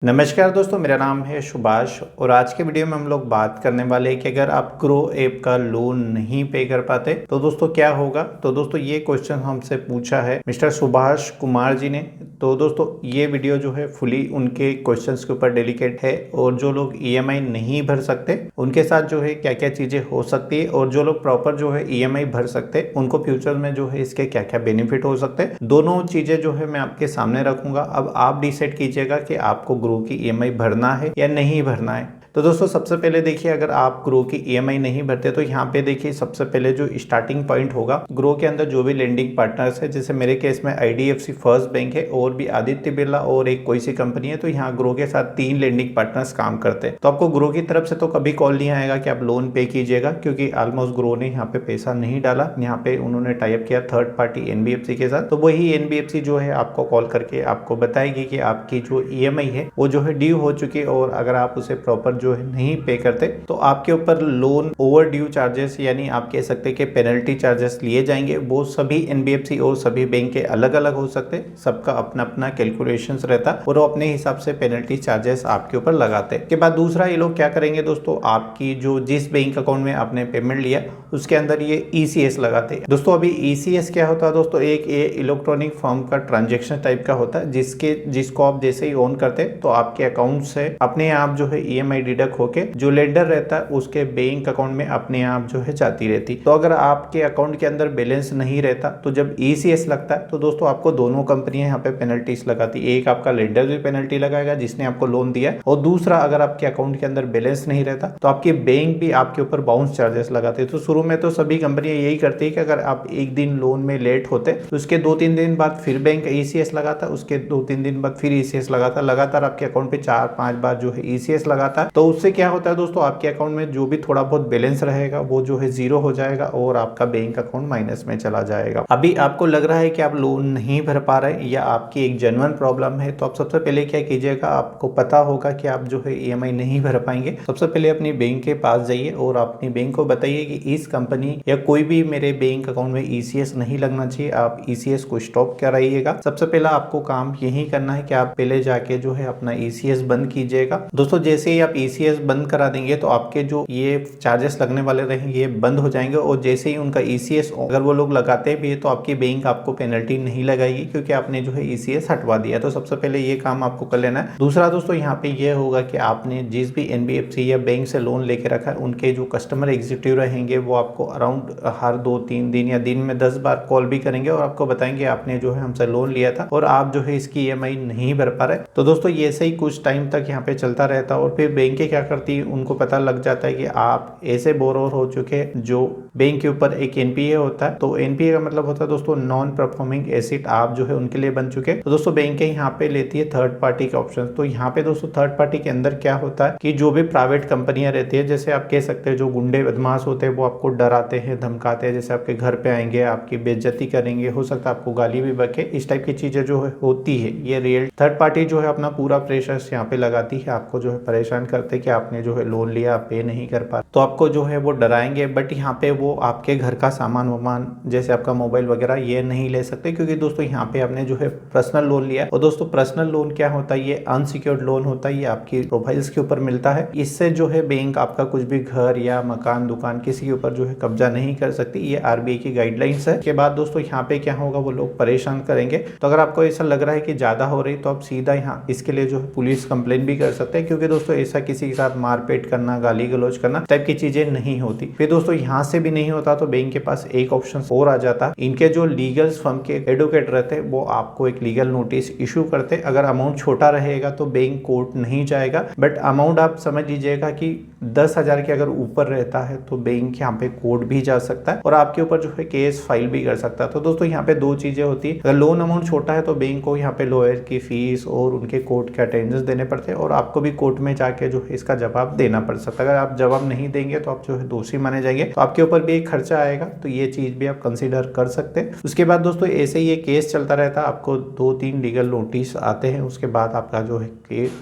नमस्कार दोस्तों, मेरा नाम है सुभाष और आज के वीडियो में हम लोग बात करने वाले हैं कि अगर आप ग्रो ऐप का लोन नहीं पे कर पाते तो दोस्तों क्या होगा। तो दोस्तों ये क्वेश्चन हमसे पूछा है मिस्टर सुभाष कुमार जी ने। तो दोस्तों ये वीडियो जो है फुली उनके क्वेश्चंस के ऊपर डेडिकेट है और जो लोग ईएमआई नहीं भर सकते उनके साथ जो है क्या क्या चीजें हो सकती है और जो लोग प्रॉपर जो है ईएमआई भर सकते उनको फ्यूचर में जो है इसके क्या क्या बेनिफिट हो सकते हैं, दोनों चीजें जो है मैं आपके सामने रखूंगा। अब आप डिसाइड कीजिएगा कि आपको ग्रो की ईएमआई भरना है या नहीं भरना है। तो दोस्तों सबसे पहले देखिए, अगर आप ग्रो की ईएमआई नहीं भरते तो यहाँ पे देखिए सबसे पहले जो स्टार्टिंग पॉइंट होगा, ग्रो के अंदर जो भी लेंडिंग पार्टनर्स है, जैसे मेरे केस में आईडीएफसी फर्स्ट बैंक है और भी आदित्य बिरला और एक कोई सी कंपनी है, तो यहाँ ग्रो के साथ 3 लेंडिंग पार्टनर्स काम करते हैं। तो आपको ग्रो की तरफ से तो कभी कॉल नहीं आएगा कि आप लोन पे कीजिएगा, क्योंकि ऑलमोस्ट ग्रो ने यहाँ पे पैसा नहीं डाला। यहाँ पे उन्होंने टाइप किया थर्ड पार्टी एनबीएफसी के साथ, तो वही एनबीएफसी जो है आपको कॉल करके आपको बताएगी कि आपकी जो ईएमआई है वो जो है ड्यू हो चुकी है और अगर आप उसे प्रॉपर जो है नहीं पे करते तो आपके ऊपर लोन ओवर ड्यू चार्जेस, यानी आप कह सकते हैं कि पेनल्टी चार्जेस लिए जाएंगे। वो सभी एनबीएफसी और सभी बैंक के अलग अलग हो सकते हैं, सबका अपना अपना कैलकुलेशंस रहता और वो अपने हिसाब से पेनल्टी चार्जेस आपके ऊपर लगाते हैं। के बाद दूसरा ये लोग क्या करेंगे दोस्तों, आपकी जो जिस बैंक अकाउंट में आपने पेमेंट लिया उसके अंदर ये ईसीएस लगाते हैं। दोस्तों अभी ईसीएस क्या होता है दोस्तों, एक ये इलेक्ट्रॉनिक फॉर्म का ट्रांजेक्शन टाइप का होता है जिसको आप जैसे ही ऑन करते हैं तो आपके अकाउंट से अपने आप जो है ईएमआई डिडक्ट होके जो लेंडर रहता है उसके बैंक अकाउंट में अपने आप जो है जाती रहती। तो अगर आपके अकाउंट के अंदर बैलेंस नहीं रहता तो जब ईसीएस लगता है तो दोस्तों आपको दोनों कंपनियां यहाँ पे पेनल्टीज लगाती। एक आपका लेंडर भी पेनल्टी लगाएगा जिसने आपको लोन दिया, और दूसरा अगर आपके अकाउंट के अंदर बैलेंस नहीं रहता तो आपके बैंक भी आपके ऊपर बाउंस चार्जेस लगाते। तो शुरू में तो सभी कंपनियां यही करती है कि अगर आप एक दिन लोन में लेट होते तो उसके 2-3 दिन बाद फिर बैंक ईसीएस लगाता, उसके 2-3 दिन बाद फिर ईसीएस लगाता, लगातार आपके अकाउंट पे 4-5 बार जो है ईसीएस लगाता। तो उससे क्या होता है दोस्तों, आपके अकाउंट में जो भी थोड़ा बहुत बैलेंस रहेगा वो जो है जीरो हो जाएगा और आपका बैंक अकाउंट माइनस में चला जाएगा। अभी आपको लग रहा है कि आप लोन नहीं भर पा रहे या आपकी एक जेन्युइन प्रॉब्लम है, तो आप सबसे पहले क्या कीजिएगा, आपको पता होगा कि आप जो है ईएमआई नहीं भर पाएंगे। सबसे पहले अपनी बैंक के पास जाइए और अपनी बैंक को बताइए कि इस कंपनी या कोई भी मेरे बैंक अकाउंट में ईसीएस नहीं लगना चाहिए, आप ईसीएस को स्टॉप कराइएगा। सबसे पहला आपको काम यही करना है कि आप पहले जाके जो है अपना ईसीएस बंद कीजिएगा। दोस्तों जैसे ही आप ईसीएस बंद करा देंगे तो आपके जो ये चार्जेस लगने वाले रहेंगे ये बंद हो जाएंगे, और जैसे ही उनका ईसीएस अगर वो लोग लगाते भी है तो आपकी बैंक आपको पेनल्टी नहीं लगाएगी, क्योंकि आपने जो है ईसीएस हटवा दिया। तो सबसे पहले ये काम आपको कर लेना है। दूसरा दोस्तों यहाँ पे ये होगा कि आपने जिस भी एनबीएफसी या बैंक से लोन लेके रखा है उनके जो कस्टमर एग्जीक्यूटिव रहेंगे वो आपको अराउंड हर 2-3 दिन या दिन में 10 बार कॉल भी करेंगे और आपको बताएंगे आपने जो है हमसे लोन लिया था और आप जो है इसकी ईएमआई नहीं भर पा रहे। तो दोस्तों ये ऐसे ही कुछ टाइम तक यहाँ पे चलता रहता है और फिर बैंक क्या करती है, उनको पता लग जाता है कि आप ऐसे बोरोवर हो चुके जो बैंक के ऊपर एक एनपीए होता है। तो एनपीए का मतलब होता है दोस्तों नॉन परफॉर्मिंग एसेट, आप जो है उनके लिए बन चुके। तो दोस्तों बैंक यहाँ पे लेती है थर्ड पार्टी के ऑप्शन। तो यहाँ पे दोस्तों थर्ड पार्टी के अंदर क्या होता है कि जो भी प्राइवेट कंपनियां रहती है, जैसे आप कह सकते हैं जो गुंडे बदमाश होते हैं वो आपको डराते हैं, धमकाते हैं, जैसे आपके घर पे आएंगे, आपकी बेइज्जती करेंगे, हो सकता है आपको गाली भी बके, इस टाइप की चीजें जो है होती है। ये रियल थर्ड पार्टी जो है अपना पूरा प्रेशर यहाँ पे लगाती है, आपको जो है परेशान करते कि आपने जो है लोन लिया आप पे नहीं कर पा, तो आपको जो है वो डराएंगे। बट यहाँ पे वो आपके घर का सामान वामान जैसे आपका मोबाइल वगैरह ये नहीं ले सकते, क्योंकि दोस्तों यहाँ पे आपने जो है पर्सनल लोन लिया। और दोस्तों पर्सनल लोन क्या होता है, ये अनसिक्योर्ड लोन होता है, ये आपकी प्रोफाइल्स के ऊपर मिलता है। इससे जो है बैंक आपका कुछ भी घर या मकान दुकान किसी के ऊपर जो है कब्जा नहीं कर सकती। ये आरबीआई की गाइडलाइंस है। के बाद दोस्तों यहाँ पे क्या होगा, वो लोग परेशान करेंगे। तो अगर आपको ऐसा लग रहा है कि ज्यादा हो रही तो आप सीधा यहाँ इसके लिए जो है पुलिस कंप्लेन भी कर सकते हैं, क्योंकि दोस्तों ऐसा किसी के साथ मारपीट करना, गाली गलौज करना टाइप की चीजें नहीं होती। फिर दोस्तों यहाँ से भी नहीं होता तो बैंक के पास एक ऑप्शन और आ जाता, इनके जो लीगल फर्म के एडवोकेट रहते हैं वो आपको एक लीगल नोटिस इशू करते। अगर अमाउंट छोटा रहेगा तो बैंक कोर्ट नहीं जाएगा, बट अमाउंट आप समझ लीजिएगा कि 10,000 के अगर ऊपर रहता है तो बैंक यहाँ पे कोर्ट भी जा सकता है और आपके ऊपर जो है केस फाइल भी कर सकता है। तो दोस्तों यहाँ पे 2 चीजें होती है, अगर लोन अमाउंट छोटा है तो बैंक को यहाँ पे लॉयर की फीस और उनके कोर्ट के अटेंडेंस देने पड़ते हैं और आपको भी कोर्ट में जाके जो है इसका जवाब देना पड़ सकता है। अगर आप जवाब नहीं देंगे तो आप जो है दोषी माने जाएंगे, तो आपके ऊपर ऊपर भी एक खर्चा आएगा, तो ये चीज भी आप कंसीडर कर सकते हैं। उसके बाद दोस्तों ऐसे ही ये केस चलता रहता है, आपको 2-3 लीगल नोटिस आते हैं, उसके बाद आपका जो है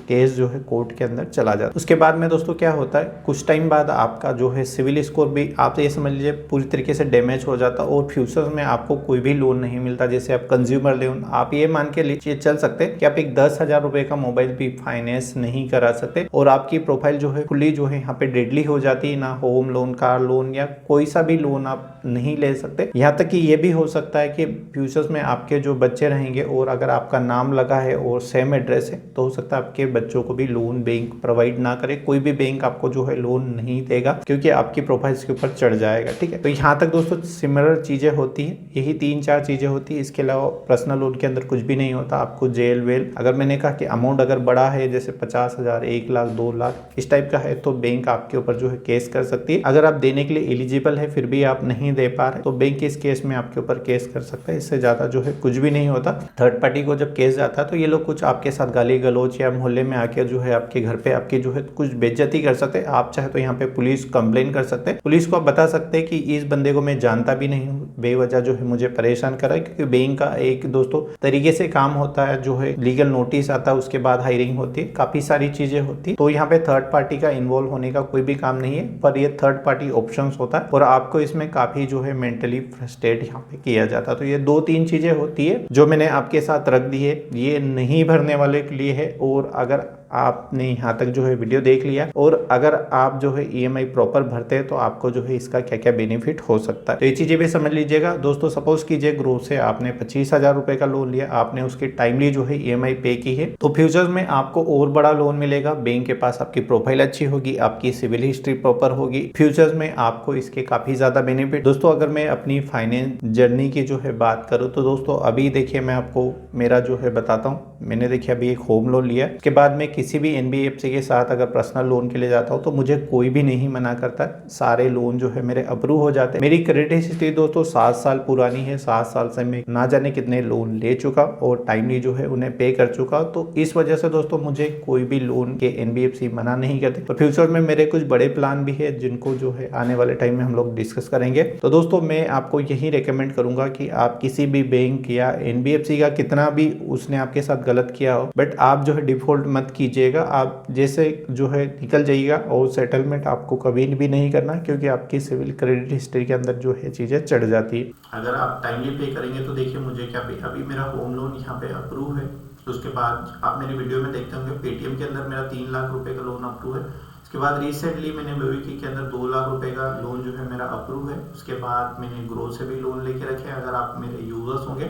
केस जो है कोर्ट के अंदर चला जाता है। उसके बाद में दोस्तों क्या होता है, कुछ टाइम बाद आपका जो है सिविल स्कोर भी आप ये समझ लीजिए पूरी तरीके से डैमेज हो जाता है और फ्यूचर में आपको कोई भी लोन नहीं मिलता। जैसे आप कंज्यूमर लोन, आप ये मान के लीजिए चल सकते हैं कि आप एक 10,000 रुपए का मोबाइल भी फाइनेंस नहीं करा सकते और आपकी प्रोफाइल जो है खुली जो है यहाँ पे डेडली हो जाती है। ना होम लोन, कार लोन या कोई सा भी लोन आप नहीं ले सकते। यहाँ तक कि ये भी हो सकता है कि फ्यूचर्स में आपके जो बच्चे रहेंगे और अगर आपका नाम लगा है और सेम एड्रेस है तो हो सकता है आपके बच्चों को भी लोन बैंक प्रोवाइड ना करे। कोई भी बैंक आपको जो है लोन नहीं देगा क्योंकि आपकी प्रोफाइल्स के ऊपर चढ़ जाएगा। ठीक है, तो यहाँ तक दोस्तों सिमिलर चीजें होती है, यही 3-4 चीजें होती है। इसके अलावा पर्सनल लोन के अंदर कुछ भी नहीं होता। आपको जेल वेल, अगर मैंने कहा कि अमाउंट अगर बड़ा है जैसे 50,000, 1 लाख, 2 लाख इस टाइप का है तो बैंक आपके ऊपर जो है केस कर सकती है। अगर आप देने के लिए एलिजिबल है फिर भी आप नहीं दे पा रहे तो बैंक इस केस में आपके ऊपर केस कर सकता है। इससे ज्यादा जो है कुछ भी नहीं होता। थर्ड पार्टी को जब केस जाता है तो ये लोग कुछ आपके साथ गाली गलौज या मोहल्ले में आके जो है आपके घर पे आपकी जो है कुछ बेइज्जती कर सकते हैं। आप चाहे तो यहाँ पे पुलिस कंप्लेन कर सकते हैं। पुलिस को आप बता सकते हैं कि इस बंदे को मैं जानता भी नहीं हूँ, बेवजह जो है मुझे परेशान कर रहा है। क्योंकि बैंक का एक दोस्तों तरीके से काम होता है, जो है लीगल नोटिस आता है, उसके बाद हायरिंग होती है, काफी सारी चीजें होती है। तो यहाँ पे थर्ड पार्टी का इन्वॉल्व होने का कोई भी काम नहीं है, पर ये थर्ड पार्टी ऑप्शन होता है और आपको इसमें काफी जो है मेंटली फ्रस्ट्रेट यहाँ पे किया जाता है। तो ये 2-3 चीजें होती है जो मैंने आपके साथ रख दी है, ये नहीं भरने वाले के लिए है। और अगर आपने यहाँ तक जो है वीडियो देख लिया और अगर आप जो है ईएमआई प्रॉपर भरते हैं तो आपको जो है इसका क्या क्या बेनिफिट हो सकता है, तो ये चीजें भी समझ लीजिएगा दोस्तों। सपोज कीजिए ग्रो से आपने 25,000 रुपए का लोन लिया, आपने उसकी टाइमली जो है ईएमआई पे की है, तो फ्यूचर में आपको और बड़ा लोन मिलेगा। बैंक के पास आपकी प्रोफाइल अच्छी होगी, आपकी सिविल हिस्ट्री प्रॉपर होगी, फ्यूचर में आपको इसके काफी ज्यादा बेनिफिट। दोस्तों अगर मैं अपनी फाइनेंस जर्नी की जो है बात करूँ तो दोस्तों अभी देखिए मैं आपको मेरा जो है बताता हूँ। मैंने देखिए अभी एक होम लोन लिया, उसके बाद में किसी भी एनबीएफसी के साथ अगर पर्सनल लोन के लिए जाता हूँ तो मुझे कोई भी नहीं मना करता, सारे लोन जो है मेरे अप्रूव हो जाते हैं। मेरी क्रेडिट हिस्ट्री दोस्तों 7 साल पुरानी है, 7 साल से मैं ना जाने कितने लोन ले चुका और टाइमली जो है उन्हें पे कर चुका। तो इस वजह से दोस्तों मुझे कोई भी लोन के एनबीएफसी मना नहीं करते। तो फ्यूचर में मेरे कुछ बड़े प्लान भी है जिनको जो है आने वाले टाइम में हम लोग डिस्कस करेंगे। तो दोस्तों मैं आपको यही रिकमेंड करूंगा कि आप किसी भी बैंक या एनबीएफसी का कितना भी उसने आपके साथ गलत किया हो, बट आप जो है डिफॉल्ट मत कीजिएगा। आप जैसे जो है निकल जाइएगा और सेटलमेंट आपको कभी भी नहीं करना, क्योंकि आपकी सिविल क्रेडिट हिस्ट्री के अंदर जो है चीजें चढ़ जाती है। अगर आप टाइमली पे करेंगे तो देखिए मुझे क्या अभी मेरा होम लोन यहाँ पे अप्रूव है। उसके बाद आप मेरी वीडियो में देखते होंगे पेटीएम के अंदर मेरा 3 लाख रुपए का लोन अप्रूव है। उसके बाद रिसेंटली मैंने बेबी के अंदर 2 लाख रुपए का लोन जो है मेरा अप्रूव है। उसके बाद मैंने ग्रो से भी लोन लेके रखे, अगर आप मेरे यूजर्स होंगे।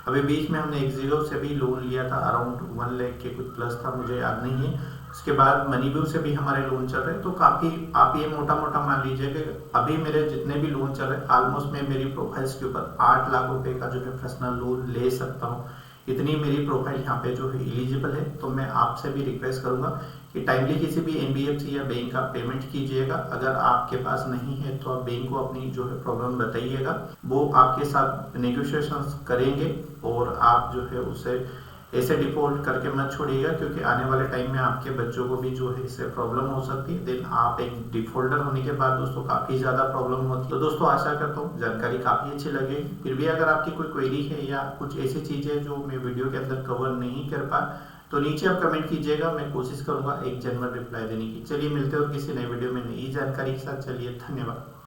अभी बीच में हमने एक्जीरो से भी लोन लिया था, अराउंड 1 लाख के कुछ प्लस था, मुझे याद नहीं है। उसके बाद मनीबिल से भी हमारे लोन चल रहे हैं। तो काफ़ी आप ये मोटा मोटा मान लीजिए कि अभी मेरे जितने भी लोन चल रहे हैं ऑलमोस्ट मैं मेरी प्रोफाइल्स के ऊपर 8 लाख रुपए का जो है पर्सनल लोन ले सकता हूँ। इतनी मेरी प्रोफाइल यहाँ पे जो है एलिजिबल है। तो मैं आपसे भी रिक्वेस्ट करूंगा कि टाइमली किसी भी एनबीएफसी या बैंक का पेमेंट कीजिएगा। अगर आपके पास नहीं है तो आप बैंक को अपनी जो है प्रॉब्लम बताइएगा, वो आपके साथ नेगोशिएशन करेंगे और आप जो है उसे ऐसे डिफॉल्ट करके मत छोड़िएगा, क्योंकि आने वाले टाइम में आपके बच्चों को भी जो है इससे प्रॉब्लम हो सकती है। देन आप एक डिफॉल्टर होने के बाद दोस्तों काफी ज्यादा प्रॉब्लम होती है। तो दोस्तों आशा करता हूँ जानकारी काफी अच्छी लगे। फिर भी अगर आपकी कोई क्वेरी है या कुछ ऐसी चीजें जो मैं वीडियो के अंदर कवर नहीं कर पा तो नीचे आप कमेंट कीजिएगा, मैं कोशिश करूंगा एक जनरल रिप्लाई देने की। चलिए मिलते हैं और किसी नए वीडियो में नई जानकारी के साथ। चलिए धन्यवाद।